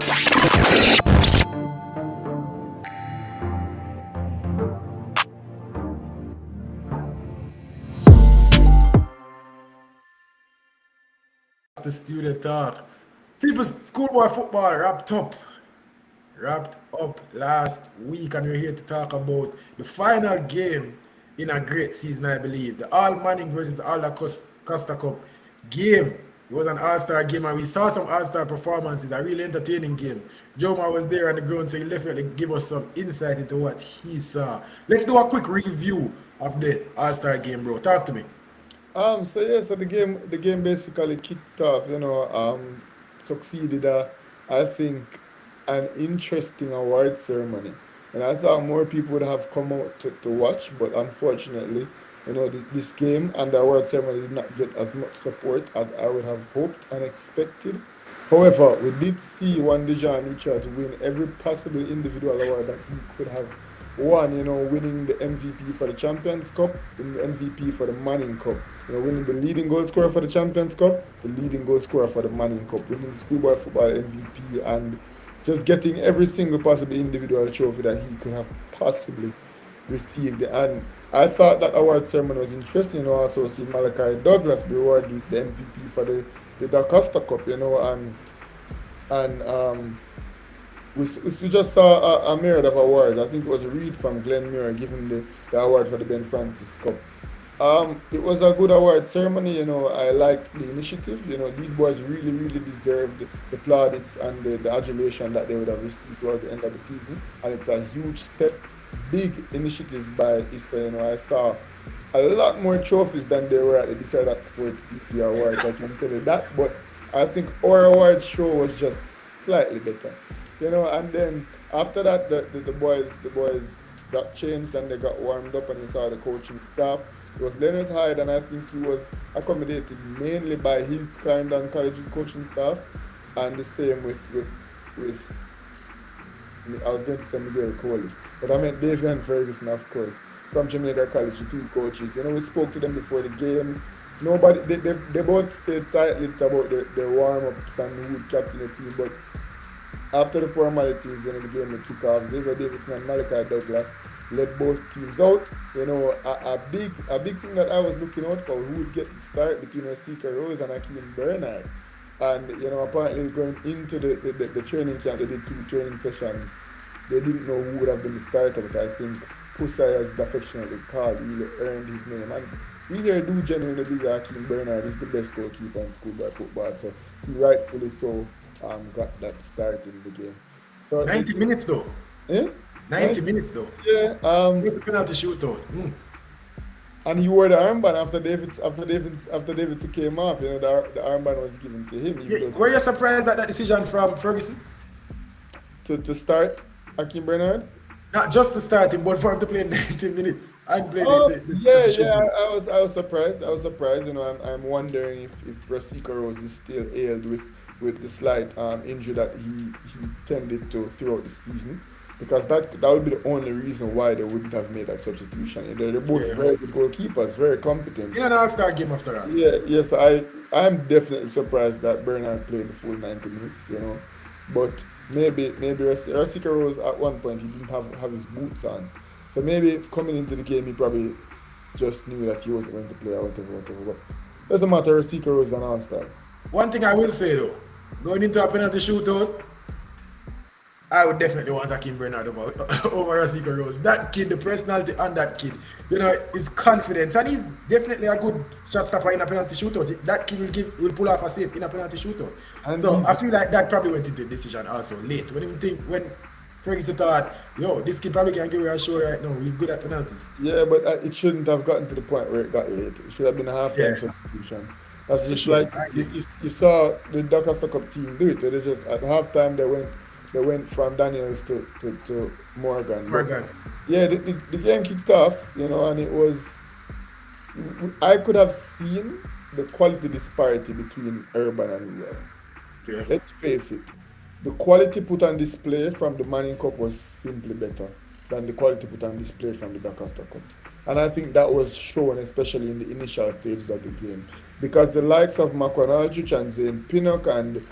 The student talk. People, schoolboy football wrapped up last week, and we're here to talk about the final game in a great season, I believe. The All Manning versus All Costa Cup game. It was an All-Star game, and we saw some All-Star performances, a really entertaining game. Joma was there on the ground, so he definitely give us some insight into what he saw. Let's do a quick review of the All-Star game, bro. Talk to me. So the game basically kicked off, succeeded, I think, an interesting award ceremony. And I thought more people would have come out to watch, but unfortunately, this game and the award ceremony did not get as much support as I would have hoped and expected. However, we did see one Dejan Richards win every possible individual award that he could have won, winning the MVP for the Champions Cup, winning the MVP for the Manning Cup, winning the leading goal scorer for the Champions Cup, the leading goal scorer for the Manning Cup, winning the schoolboy football MVP, and just getting every single possible individual trophy that he could have possibly received. And I thought that award ceremony was interesting, also see Malachi Douglas be awarded with the MVP for the Dacosta Cup, and we just saw a myriad of awards. I think it was Reed from Glenmuir giving the award for the Ben Francis Cup. It was a good award ceremony. I liked the initiative. These boys really, really deserved the plaudits and the adulation that they would have received towards the end of the season. And it's a huge step, big initiative by ISA. I saw a lot more trophies than there were at the This or That Sports TV Awards, I can tell you that. But I think our award show was just slightly better. And then after that, the boys got changed and they got warmed up, and you saw the coaching staff. It was Leonard Hyde, and I think he was accommodated mainly by his Clarendon College's coaching staff, and the same with I was going to say Miguel Coley, but I meant Davian Ferguson, of course, from Jamaica College, the two coaches. We spoke to them before the game. Nobody, they both stayed tight-lipped about their warm-ups and who would captain the team, but after the formalities, the game would kick off. Xavier Davidson and Malachi Douglas led both teams out. A big thing that I was looking out for, who would get the start between Rasika Rose and Akeem Bernard. And apparently going into the training camp, they did 2 training sessions. They didn't know who would have been the starter, but I think Pusai, as he's affectionately called, really earned his name. And we here do genuinely believe that Akeem Bernard is the best goalkeeper in schoolboy football, so he rightfully so got that start in the game. So 90 minutes though. Eh? 90 minutes though. Yeah. It's a penalty shootout. And he wore the armband after Davidson came off. The armband was given to him. Were you surprised at that decision from Ferguson? To start Akeem Bernard? Not just to start him, but for him to play 90 minutes and play I was surprised. I'm wondering if Rasika Rose is still ailed with the slight injury that he tended to throughout the season, because that would be the only reason why they wouldn't have made that substitution. They're both very good goalkeepers, very competent. In an All-Star game after all. Yes, I'm definitely surprised that Bernard played the full 90 minutes, but maybe Rasika Rose at one point he didn't have his boots on, so maybe coming into the game he probably just knew that he wasn't going to play or whatever. But doesn't matter. Rasika Rose is an All-Star. One thing I will say though, going into a penalty shootout, I would definitely want Akeem Bernard over Rasika Rose. That kid, the personality on that kid, his confidence, and he's definitely a good shot stopper in a penalty shootout. That kid will pull off a save in a penalty shootout. And so I feel like that probably went into the decision also late. When Ferguson thought, this kid probably can give away a show right now. He's good at penalties. Yeah, but it shouldn't have gotten to the point where it got late. It should have been a halftime substitution. That's just like you saw the Dacosta Cup team do it. They just at halftime they went from Daniels to Morgan. Yeah, the game kicked off, and it was. I could have seen the quality disparity between Urban and Rural. Yeah. Let's face it, the quality put on display from the Manning Cup was simply better than the quality put on display from the Dacosta Cup. And I think that was shown especially in the initial stages of the game, because the likes of Makwan Aldrich and Zane Pinnock and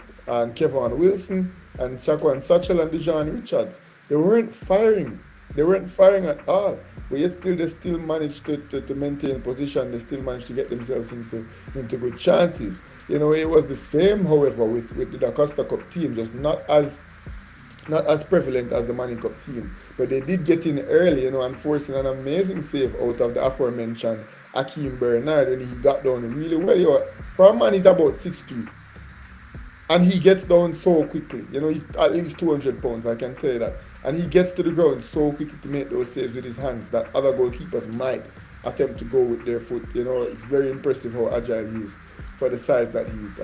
Kevin Wilson and Shaquan Satchel and Dejan Richards. They weren't firing. They weren't firing at all. But yet still they still managed to maintain position. They still managed to get themselves into good chances. It was the same, however, with the Dacosta Cup team, just not as prevalent as the Manning Cup team. But they did get in early, and forcing an amazing save out of the aforementioned Akeem Bernard, and he got down really well. For a man, he's about 6'3". And he gets down so quickly. He's at least 200 pounds, I can tell you that. And he gets to the ground so quickly to make those saves with his hands that other goalkeepers might attempt to go with their foot. It's very impressive how agile he is for the size that he is.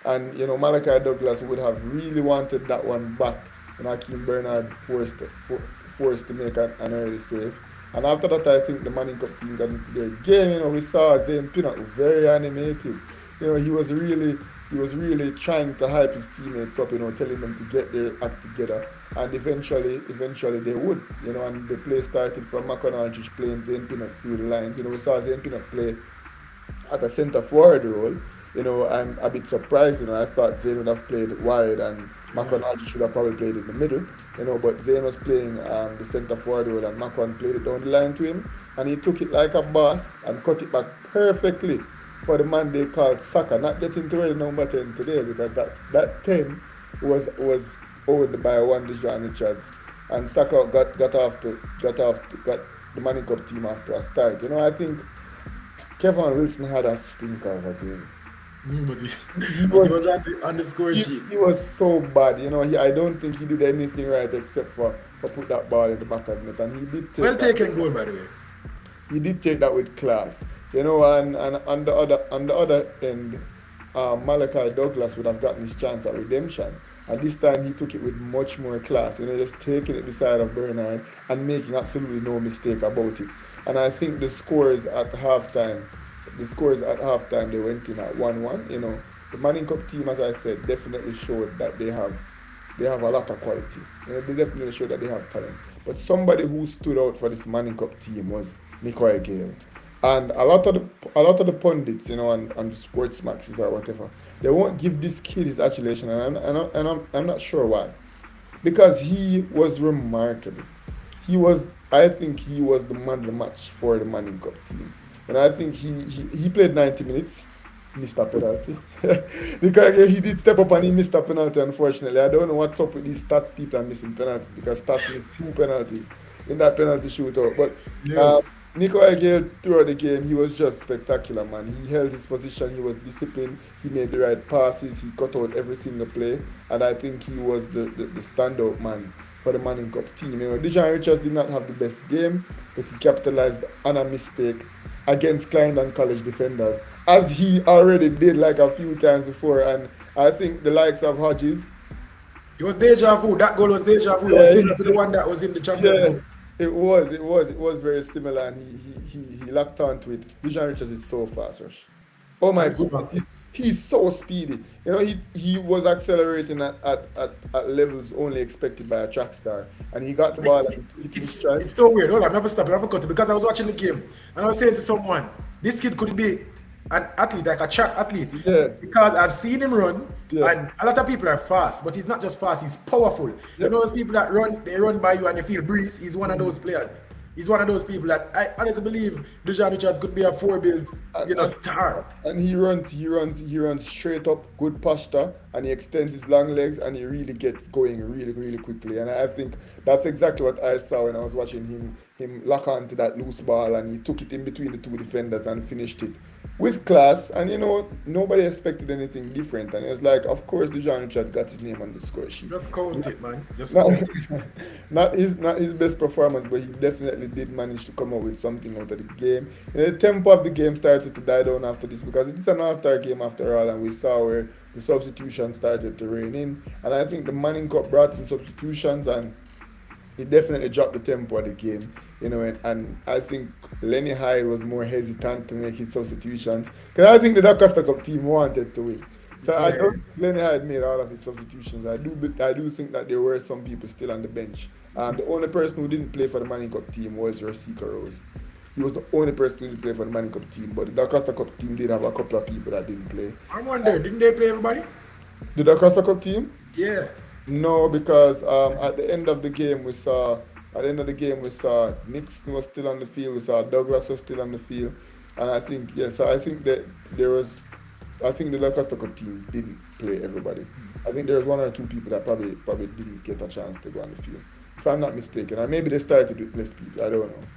And Malachi Douglas would have really wanted that one back. And Akeem Bernard forced to make an early save. And after that, I think the Manning Cup team got into their game. We saw Zane Pinnock very animated. He was really trying to hype his teammates up, telling them to get their act together. And eventually they would, and the play started from McConaughey playing Zane Pinnock through the lines. We saw Zane Pinnock play at a centre forward role. I'm a bit surprised. I thought Zane would have played wide and McConaughey should have probably played in the middle. But Zane was playing the centre forward role and Macron played it down the line to him. And he took it like a boss and cut it back perfectly for the man they called Saka. Not getting to the number 10 today because that 10 was owned by one Dejan Richards. And Saka got the Manning Cup team after a start. I think Kevin Wilson had a stinker of a game. But he was on the score sheet. He was so bad. I don't think he did anything right except for put that ball in the back of the net. And he did take taken goal, by the way. He did take that with class. And on the other end, Malachi Douglas would have gotten his chance at redemption. And this time he took it with much more class, just taking it beside of Bernard and making absolutely no mistake about it. And I think the scores at halftime, they went in at 1-1. The Manning Cup team, as I said, definitely showed that they have a lot of quality. They definitely showed that they have talent. But somebody who stood out for this Manning Cup team was Nicoy Gale. And a lot of the pundits, on the sports maxes or whatever, they won't give this kid his adulation, and I'm not sure why, because he was remarkable. I think he was the man of the match for the Manning Cup team, and I think he played 90 minutes, missed a penalty, because he did step up and he missed a penalty. Unfortunately, I don't know what's up with these stats people and missing penalties, because stats missed 2 penalties in that penalty shootout, but. Yeah. Nico Agile throughout the game, he was just spectacular, man. He held his position, he was disciplined, he made the right passes, he cut out every single play, and I think he was the standout man for the Manning Cup team. Dejan Richards did not have the best game, but he capitalized on a mistake against Clarendon College defenders, as he already did like a few times before, and I think the likes of Hodges. It was deja vu. That goal was deja vu. It was similar to the one that was in the Champions League. It was very similar, and he locked onto it. Dejan Richards is so fast, Rush. Oh my goodness, he's so speedy. He was accelerating at levels only expected by a track star, and he got the ball. It's so weird. Hold on, never stop, never cut it, because I was watching the game and I was saying to someone, this kid could be an athlete, like a track athlete, because I've seen him run, and a lot of people are fast, but he's not just fast, he's powerful. Those people that run by you and you feel breeze. He's one of those players. He's one of those people that I honestly believe Dejan Richards could be a 4 bills, star. And he runs straight up, good posture, and he extends his long legs, and he really gets going really, really quickly. And I think that's exactly what I saw when I was watching him lock onto that loose ball, and he took it in between the 2 defenders and finished it with class. And nobody expected anything different, and it was like, of course Dejan Richards got his name on the score sheet. Just count it, man. Just count it. Not his best performance, but he definitely did manage to come up with something out of the game. The tempo of the game started to die down after this, because it's an Allstar game after all, and we saw where the substitutions started to rein in. And I think the Manning Cup brought in substitutions, and it definitely dropped the tempo of the game, and I think Lenny Hyde was more hesitant to make his substitutions, because I think the Dacosta Cup team wanted to win. So I don't think Lenny Hyde made all of his substitutions. I do think that there were some people still on the bench. The only person who didn't play for the Manning Cup team was Rosika Rose. He was the only person who didn't play for the Manning Cup team, but the Dacosta Cup team did have a couple of people that didn't play. I wonder, didn't they play everybody? The Dacosta Cup team? Yeah. No, because at the end of the game we saw Nixon was still on the field, we saw Douglas was still on the field, and I think yes, I think that there was I think the Dacosta Cup team didn't play everybody. I think there was one or two people that probably didn't get a chance to go on the field, if I'm not mistaken. And maybe they started with less people. I don't know.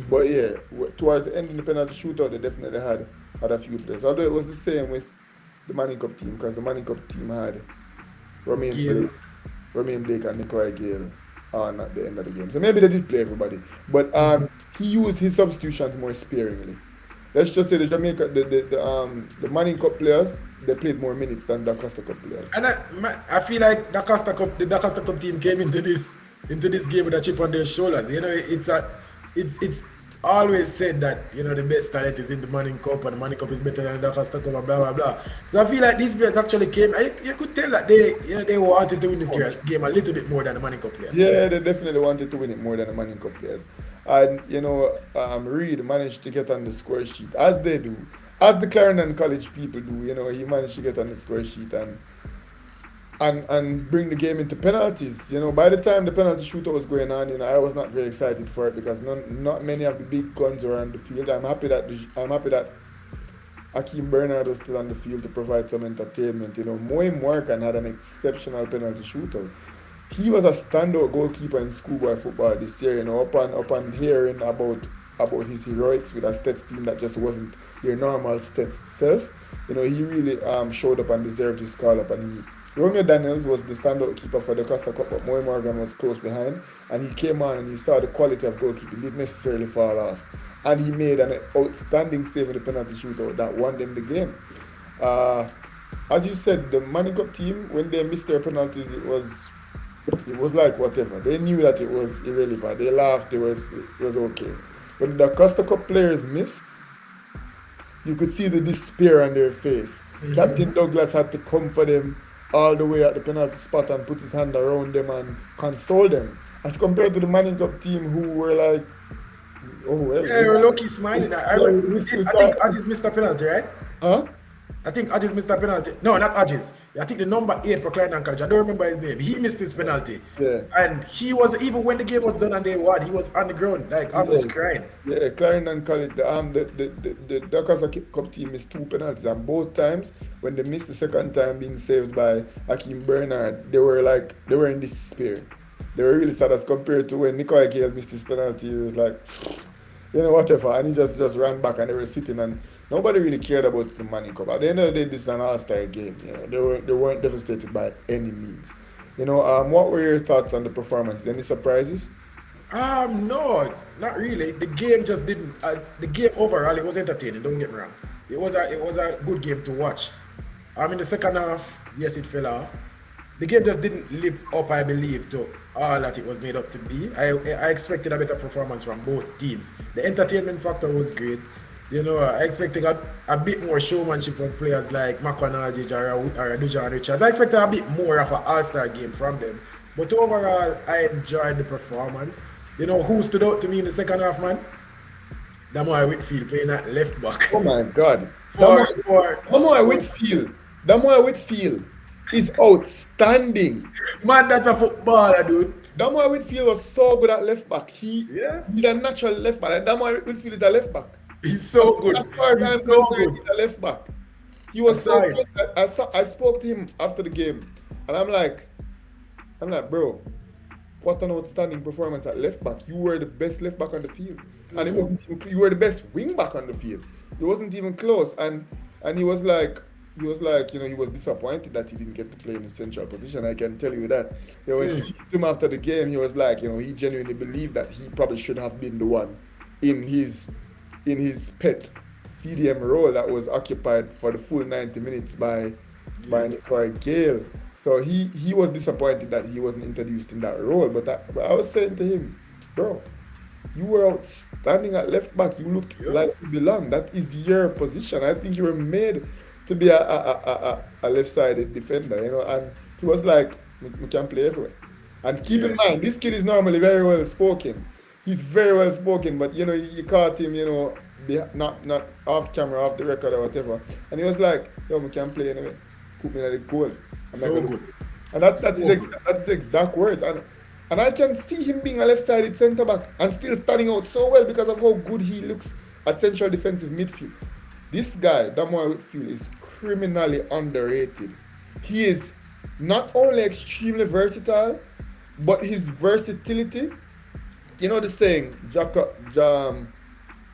But yeah, towards the end of the penalty shootout, they definitely had a few players. Although it was the same with the Manning Cup team because the Manning Cup team had Romain Gale. Blake, Romain Blake and Nikolai Gale on at the end of the game. So maybe they did play everybody, but he used his substitutions more sparingly. Let's just say the Jamaica, the Manning Cup players, they played more minutes than the Costa Cup players. And I feel like the Dacosta Cup team came into this game with a chip on their shoulders. You know, it's always said that the best talent is in the Manning Cup and the Manning Cup is better than the Dacosta Cup and blah blah blah. So I feel like these players actually came. You could tell that they wanted to win this game a little bit more than the Manning Cup players. Yeah, they definitely wanted to win it more than the Manning Cup players. And Reed managed to get on the score sheet as they do, as the Clarendon College people do. He managed to get on the score sheet and bring the game into penalties. By the time the penalty shootout was going on, I was not very excited for it because not many of the big guns were on the field. I'm happy that Akeem Bernard was still on the field to provide some entertainment. Moy Morgan had an exceptional penalty shootout. He was a standout goalkeeper in schoolboy football this year. Upon hearing about his heroics with a Stets team that just wasn't their normal Stets self. He really showed up and deserved his call up. And Romeo Daniels was the standout keeper for the Costa Cup, but Moy Morgan was close behind. And he came on and he saw the quality of goalkeeping didn't necessarily fall off. And he made an outstanding save in the penalty shootout that won them the game. As you said, the Manning Cup team, when they missed their penalties, it was like whatever. They knew that it was irrelevant. They laughed. It was okay. When the Costa Cup players missed, you could see the despair on their face. Captain Douglas had to come for them all the way at the penalty spot and put his hand around them and console them. As compared to the Manning Cup team who were like, oh well. Yeah, they were low-key smiling. I think Adji's missed a penalty, right? Huh? I think Adji's missed a penalty. No, not Adji's. I think the number 8 for Clarendon College. I don't remember his name. He missed his penalty. Yeah. And he was, even when the game was done and they won, he was on the ground, like almost crying. Yeah, Clarendon College, the Dacosta Cup team missed 2 penalties, and both times when they missed the second time being saved by Akeem Bernard, they were in despair. They were really sad as compared to when Nikolai Gale missed his penalty. He was like, whatever, and he just ran back and they were sitting and nobody really cared about the Manning Cup. At the end of the day, this is an All-Star game. They weren't devastated by any means. What were your thoughts on the performance? Any surprises? No, not really. The game just didn't. The game overall, it was entertaining. Don't get me wrong. It was a good game to watch. In the second half, yes, it fell off. The game just didn't live up, I believe, to all that it was made up to be. I expected a better performance from both teams. The entertainment factor was great. I expected a bit more showmanship from players like Makwanajij or Dujan Richards. I expected a bit more of an all-star game from them. But overall, I enjoyed the performance. Who stood out to me in the second half, man? Damoy Whitfield playing at left back. Oh my God. For Damoy Whitfield is outstanding. Man, that's a footballer, dude. Damoy Whitfield was so good at left back. He's a natural left back. And Damoy Whitfield is a left back. He's so good. As far as He's so good. he's a left back. He was so good. I spoke to him after the game, and I'm like, bro, what an outstanding performance at left back. You were the best left back on the field, and it wasn't even, you were the best wing back on the field. It wasn't even close, and he was like, he was disappointed that he didn't get to play in the central position. I can tell you that. When he hit him after the game, he was like, he genuinely believed that he probably should have been the one in his pet CDM role that was occupied for the full 90 minutes by Nikolai Gale. So he was disappointed that he wasn't introduced in that role. But I was saying to him, bro, you were outstanding at left back. You look like you belong. That is your position. I think you were made to be a left-sided defender, and he was like, we can play everywhere. And keep in mind, this kid is normally very well spoken. He's very well spoken, but you caught him, not off camera, off the record or whatever. And he was like, we can play anyway. Put me in the goal. So good. And that's So that's his, good. that's his exact words. And I can see him being a left-sided centre back and still standing out so well because of how good he looks at central defensive midfield. This guy, Damoy Whitfield, is criminally underrated. He is not only extremely versatile, but his versatility. You know the saying,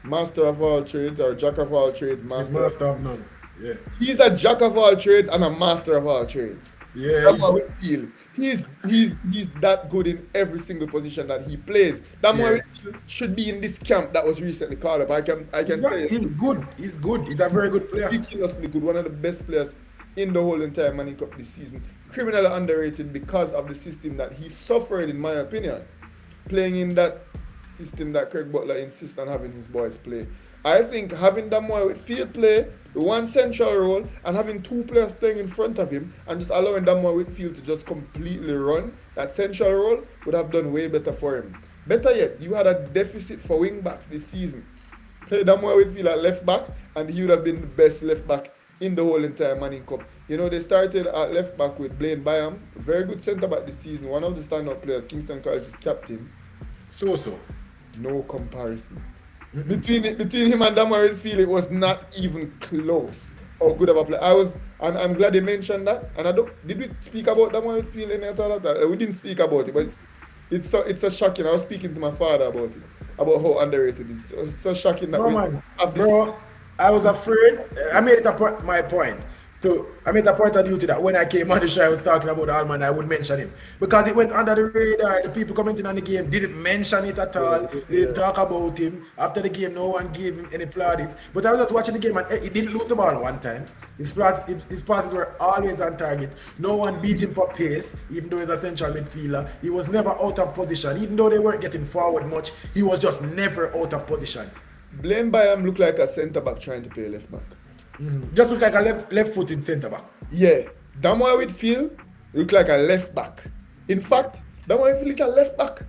master of all trades, or jack of all trades, He's master of. master of none. Yeah. He's a jack of all trades and a master of all trades. Yeah, That's how he's we feel. He's that good in every single position that he plays. That yeah. more should be in this camp that was recently called up. I He's can tell not you, he's good. He's good. He's a very good player. ridiculously good. One of the best players in the whole entire Manning Cup this season. Criminally underrated because of the system that he suffered, in my opinion, playing in that system that Craig Butler insists on having his boys play. I think having Damoy with field play, the one central role, and having two players playing in front of him, and just allowing Damoy with field to just completely run that central role would have done way better for him. Better yet, you had a deficit for wing backs this season. Play Damoy with field at left back, and he would have been the best left back in the whole entire Manning Cup. You know, they started at left back with Blaine Byam, very good centre back this season, one of the standout players, Kingston College's captain. So. No comparison. Between him and Damoy Field, it was not even close. How good of a player. I'm glad they mentioned that. And I don't did we speak about Damoy Field any at all of that? We didn't speak about it, but it's so shocking. I was speaking to my father about it, about how underrated it is. It's so shocking that No we man, have this. bro. I was afraid. I made it a my point. I made a point of duty that when I came on the show, I was talking about Allman. I would mention him because it went under the radar. The people commenting on the game didn't mention it at all. They didn't talk about him after the game. No one gave him any plaudits. But I was just watching the game and he didn't lose the ball one time. His passes were always on target. No one beat him for pace, even though he's a central midfielder. He was never out of position, even though they weren't getting forward much. He was just never out of position. Blaine Byam looked like a centre back trying to play left back. Just look like a left-footed centre back. Yeah, Damoy Whitfield looked like a left back. In fact, Damoy Whitfield is a left back,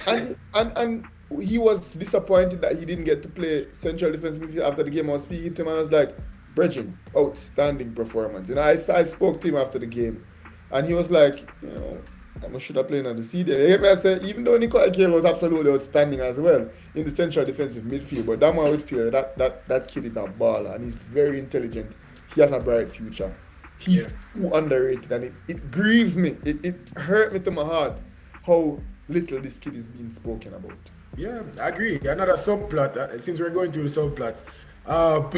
and he was disappointed that he didn't get to play central defense midfield after the game. I was speaking to him and I was like, "Brethren, outstanding performance." And I spoke to him after the game, and he was like, "You know, I should have played on the CD." I said, even though Nicola Cale was absolutely outstanding as well in the central defensive midfield, but Damoy Whitfield, that kid is a baller and he's very intelligent. He has a bright future. He's too underrated, and it grieves me. It hurt me to my heart how little this kid is being spoken about. Yeah, I agree. Another subplot. Since we're going through the subplots, uh,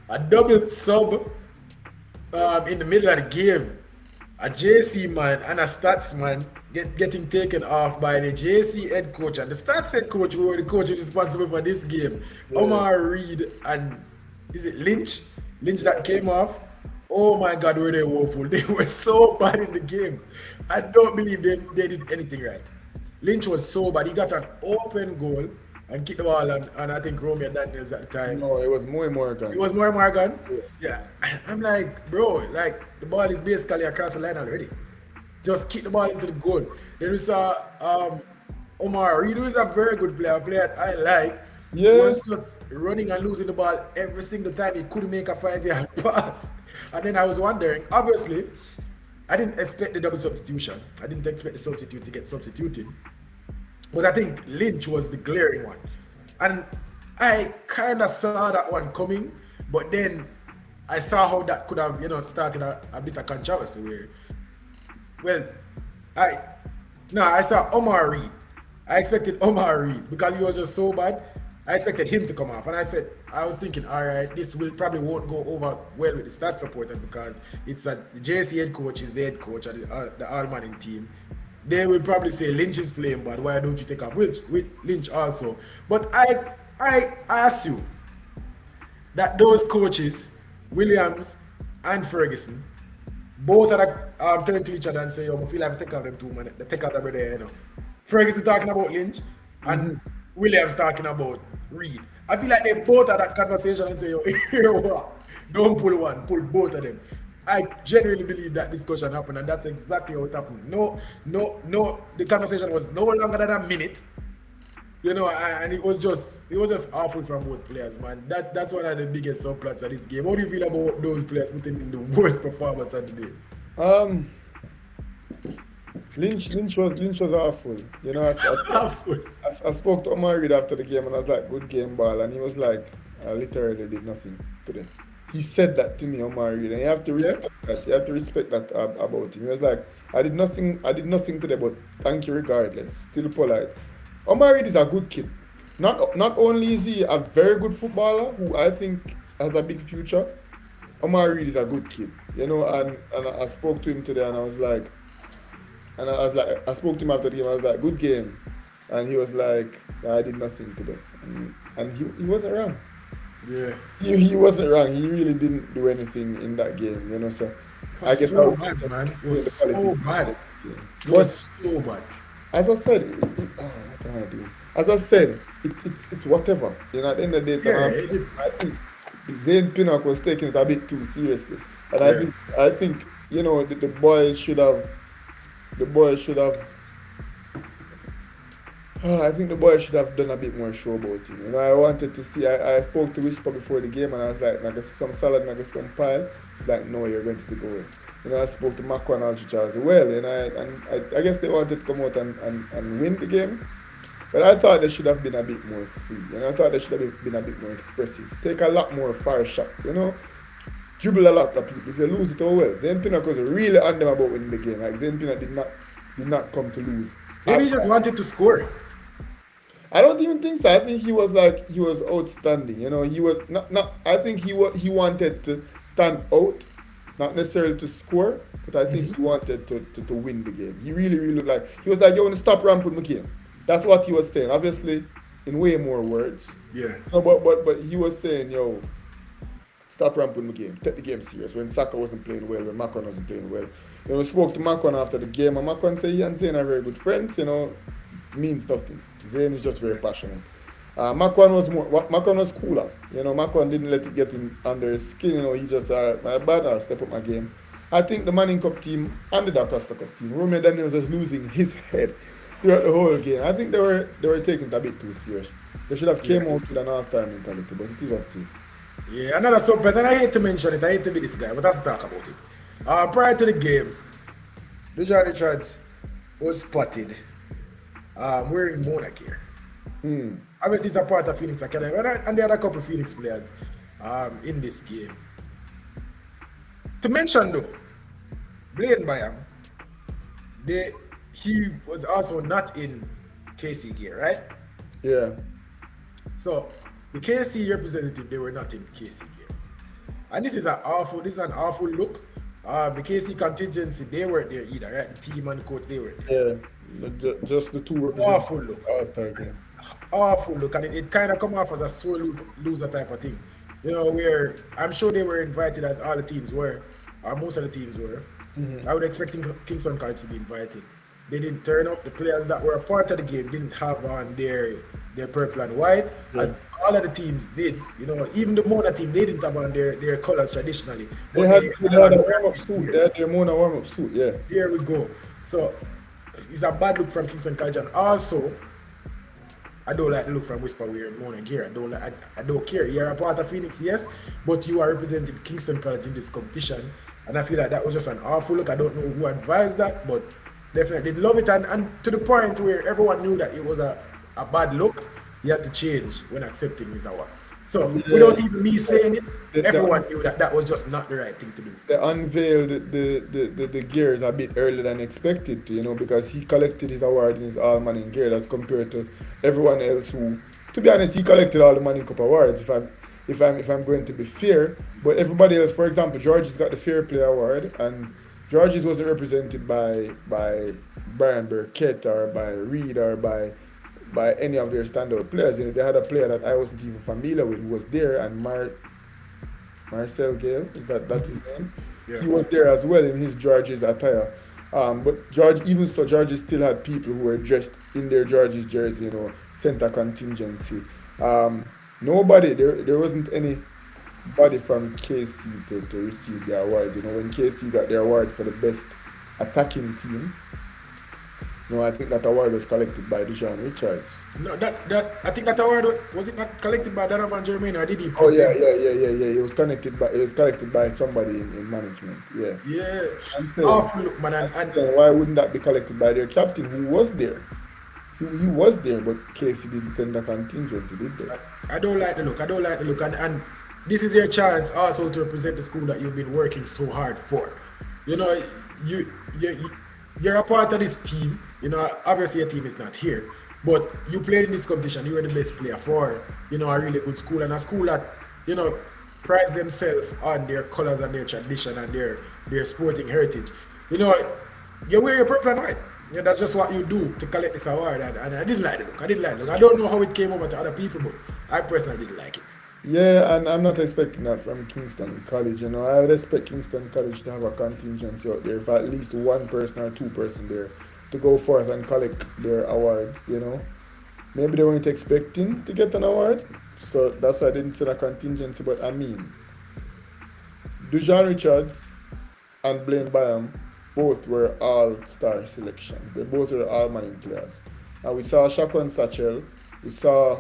a double sub in the middle of the game. A JC man and a stats man getting taken off by the JC head coach and the stats head coach, who were the coaches responsible for this game. Yeah. Omar Reed and is it Lynch? Lynch that came off. Oh my God, were they woeful? They were so bad in the game. I don't believe they did anything right. Lynch was so bad. He got an open goal and kicked the ball, and I think Romeo Daniels at the time. No, it was Moy Morgan. It was more Morgan. Yes. Yeah. I'm like, bro, like the ball is basically across the line already. Just kick the ball into the goal. Then we saw Omar Reed, who is a very good player, a player that I like. Yeah. Was just running and losing the ball every single time. He couldn't make a 5-yard pass. And then I was wondering, obviously, I didn't expect the double substitution. I didn't expect the substitute to get substituted. But I think Lynch was the glaring one. And I kind of saw that one coming, but then I saw how that could have, started a bit of controversy where, well, I saw Omar Reed. I expected Omar Reed because he was just so bad. I expected him to come off. And I was thinking, all right, this probably won't go over well with the stat supporters because the JC head coach is the head coach of the All-Manning team. They will probably say Lynch is playing bad. Why don't you take up with Lynch also? But I assume that those coaches, Williams and Ferguson, both are turn to each other and say, "Yo, I feel like I take out them two man. They take out them there, Ferguson talking about Lynch and Williams talking about Reed. I feel like they both had that conversation and say, "Yo, here what? Don't pull one, pull both of them." I genuinely believe that discussion happened, and that's exactly how it happened. No, the conversation was no longer than a minute, and it was just awful from both players, man. That's one of the biggest subplots of this game. How do you feel about those players putting in the worst performance of the day? Lynch was awful. You know, I spoke to Omar Reed after the game and I was like, good game, ball, and he was like, I literally did nothing today. He said that to me, Omar Reed, and you have to Yeah. respect that. You have to respect that about him. He was like, I did nothing today, but thank you regardless. Still polite. Omar Reed is a good kid. Not only is he a very good footballer who I think has a big future, Omar Reed is a good kid. You know, and I spoke to him today and I was like, I spoke to him after the game. I was like, good game. And he was like, I did nothing today. And he wasn't wrong. Yeah. He wasn't wrong. He really didn't do anything in that game, you know. So It I was guess I so would bad, just man. It say was the so qualities bad. of the game. It But was so bad. as I said, what am I doing? As I said, it's whatever. You know, at the end of the day, it's an Yeah, Arsenal. I think Zayn Pinnock was taking it a bit too seriously. And yeah. I think, you know, the boys should have I think the boys should have done a bit more show about it. You know, I wanted to see. I spoke to Whisper before the game, and I was like, "Naga some salad, naga some pie." He's like, "No, you're going to see goal." You know, I spoke to Marco and Aldrich as well, I guess they wanted to come out and win the game, but I thought they should have been a bit more free. You know, I thought they should have been a bit more expressive, take a lot more fire shots. You know, dribble a lot of people. If you lose it, oh well. Zayn Pinnock was really on them about winning the game. Like Zayn Pinnock did not come to lose. Maybe he just wanted to score. I don't even think so. I think he was outstanding. You know, he was not. I think he wanted to stand out, not necessarily to score, but I think he wanted to win the game. He really looked like he was like, "You want to stop ramping the game." That's what he was saying. Obviously, in way more words. Yeah. No, but he was saying, "Yo, stop ramping the game. Take the game serious." When Saka wasn't playing well, when Macron wasn't playing well, you know, we spoke to Macron after the game, and Macron said he and Zayn are very good friends. You know, means nothing. Zayn is just very passionate. Macron was cooler. You know, Macron didn't let it get him under his skin. You know, he just my bad, I'll step up my game. I think the Manning Cup team and the Dacosta Cup team, Romeo Daniels was losing his head throughout the whole game. I think they were taking it a bit too serious. They should have Yeah. came out with an Allstar mentality, but it is what it is. Yeah, another subject, and I hate to mention it, I hate to be this guy, but I have to talk about it. Prior to the game, the Johnny Trads was spotted wearing Mona gear. Obviously, it's a part of Phoenix Academy, and there are a couple of Phoenix players in this game. To mention though, Blaine Bayam, he was also not in KC gear, right? Yeah. So the KC representative, they were not in KC gear. And this is an awful look. The KC contingency, they weren't there either, right? The team and the coach, they weren't there. Yeah. Just the two Awful representatives look. All-Star game. Awful look. And it kind of come off as a sore loser type of thing. You know, where I'm sure they were invited as all the teams were, or most of the teams were. I would expect Kingston College to be invited. They didn't turn up. The players that were a part of the game didn't have on their purple and white, as all of the teams did. You know, even the Mona team, they didn't have on their colors traditionally. They But had they they had had on a warm-up suit. They had their Mona warm-up suit, yeah. There we go. So it's a bad look from Kingston College, and also I don't like the look from Whisper wearing Mona gear. I don't care. You're a part of Phoenix, yes, but you are representing Kingston College in this competition, and I feel like that was just an awful look. I don't know who advised that, but definitely didn't love it, and to the point where everyone knew that it was a bad look. He had to change when accepting his award. So Yeah. without even me saying it, The- everyone knew that that was just not the right thing to do. They unveiled the gears a bit earlier than expected to, you know, because he collected his award in his all Manning gear as compared to everyone else who, to be honest, he collected all the Manning Cup awards. If I'm going to be fair, but everybody else, for example, George's got the Fair Play Award, and George's wasn't represented by Brian Burkett or by Reed or by any of their standout players. You know, they had a player that I wasn't even familiar with who was there, and Marcel Gale, that's his name? Yeah. He was there as well in his George's attire. But even so, George's still had people who were dressed in their George's jersey, you know, center contingency. Nobody, there wasn't anybody from KC to receive the awards. You know, when KC got the award for the best attacking team, No, I think that award was collected by Dijon Richards. No, that I think that award was it not collected by Donovan Jermaine or did he Oh yeah, present it? yeah, yeah, yeah, yeah. It was collected by somebody in management. Yeah. Yeah, I'm saying, awful look, man, I'm and saying, why wouldn't that be collected by their captain who was there? He was there, but Casey didn't send a contingency, did they? I don't like the look. I don't like the look, and this is your chance also to represent the school that you've been working so hard for. You know, you you're a part of this team. You know, obviously your team is not here, but you played in this competition. You were the best player for a really good school and a school that you know prides themselves on their colors and their tradition and their sporting heritage. You know, you wear your purple and white. Yeah, that's just what you do to collect this award, and I didn't like the look. I didn't like the look. I don't know how it came over to other people, but I personally didn't like it. Yeah, and I'm not expecting that from Kingston College. You know, I would expect Kingston College to have a contingency out there for at least one person or two-person there to go forth and collect their awards. You know, maybe they weren't expecting to get an award, so that's why I didn't send a contingency. But I mean, Dujan Richards and Blaine Byam both were all-star selections. They both were all-manning players. And we saw Shakon Satchel, we saw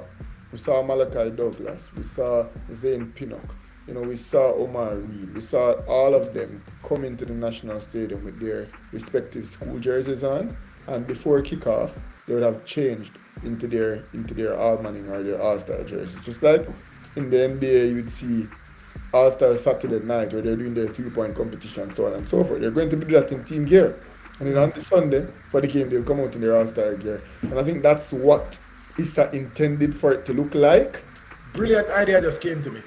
we saw Malachi Douglas, we saw Zane Pinnock, you know, we saw Omar Reed, we saw all of them come into the national stadium with their respective school jerseys on, and before kickoff, they would have changed into their all-manning or their all-star jerseys. Just like in the NBA, you would see All-Star Saturday night where they're doing their three-point competition, so on and so forth. They're going to do that in team gear. And then on the Sunday, for the game, they'll come out in their All-Star gear. And I think that's what ISA intended for it to look like. Brilliant idea just came to me.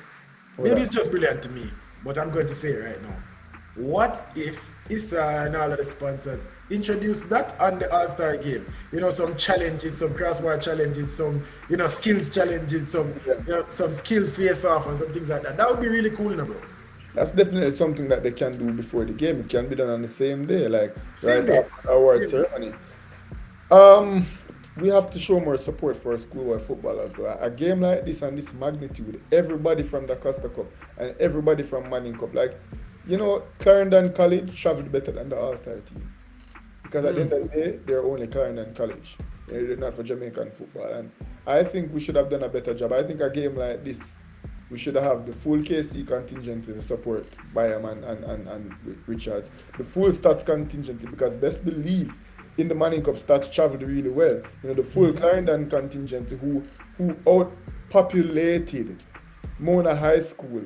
Hold Maybe on. it's just brilliant to me, but I'm going to say it right now. What if ISA and all of the sponsors introduce that on the All Star game? You know, some challenges, some crossbar challenges, some skills challenges, Yeah. some skill face off and some things like that. That would be really cool, bro. That's definitely something that they can do before the game. It can be done on the same day, like right Same day, after the award same day. ceremony. Um, we have to show more support for schoolboy footballers. Though. A game like this and this magnitude, everybody from the Dacosta Cup and everybody from Manning Cup, like, Clarendon College traveled better than the All-Star team. Because at the end of the day, they're only Clarendon College. They're not for Jamaican football. And I think we should have done a better job. I think a game like this, we should have the full KC contingent to support Byam and Richards. The full stats contingent, because best believe in the Manning Cup stats traveled really well. The full Clarendon contingent who outpopulated Mona High School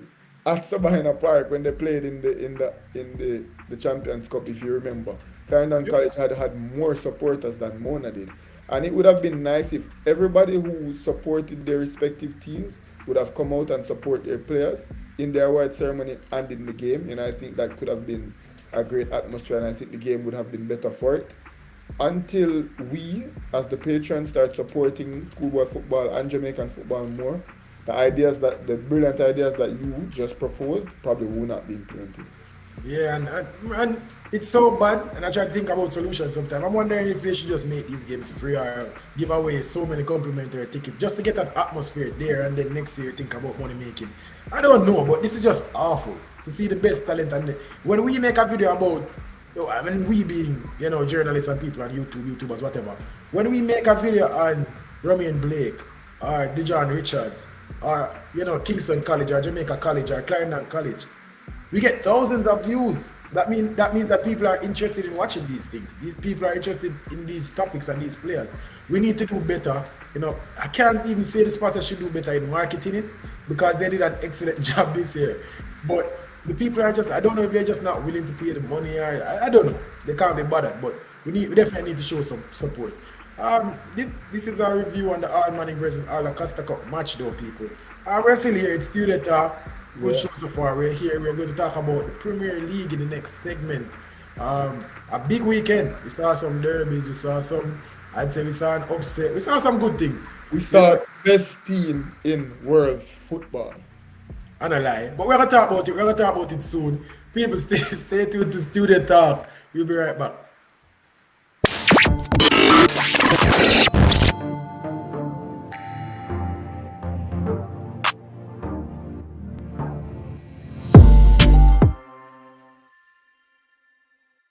at Sabina Park when they played in the Champions Cup, if you remember. Clarendon Yep. College had more supporters than Mona did. And it would have been nice if everybody who supported their respective teams would have come out and support their players in their award ceremony and in the game. I think that could have been a great atmosphere, and I think the game would have been better for it. Until we, as the patrons, start supporting schoolboy football and Jamaican football more, the brilliant ideas that you just proposed probably will not be implemented. Yeah, and it's so bad, and I try to think about solutions sometimes. I'm wondering if they should just make these games free or give away so many complimentary tickets just to get an atmosphere there, and then next year think about money making. I don't know, but this is just awful to see the best talent. And when we make a video about, I mean, we being journalists and people on YouTube, YouTubers, whatever. When we make a video on Romain Blake or Dijon Richards or Kingston College or Jamaica College or Clarendon College, we get thousands of views. That means that people are interested in watching these things. These people are interested in these topics and these players. We need to do better. I can't even say the sponsors should do better in marketing it because they did an excellent job this year. But the people are just, I don't know if they're just not willing to pay the money or I don't know. They can't be bothered, but we definitely need to show some support. This is our review on the All Manning versus All Acosta Cup match, though, people. We're still here. It's Studio Talk. Good Yeah. show so far. We're here. We're going to talk about the Premier League in the next segment. A big weekend. We saw some derbies. I'd say we saw an upset. We saw some good things. We You saw know, the best team in world football. and a lie. But we're going to talk about it. We're going to talk about it soon. People, stay tuned to Studio Talk. We'll be right back.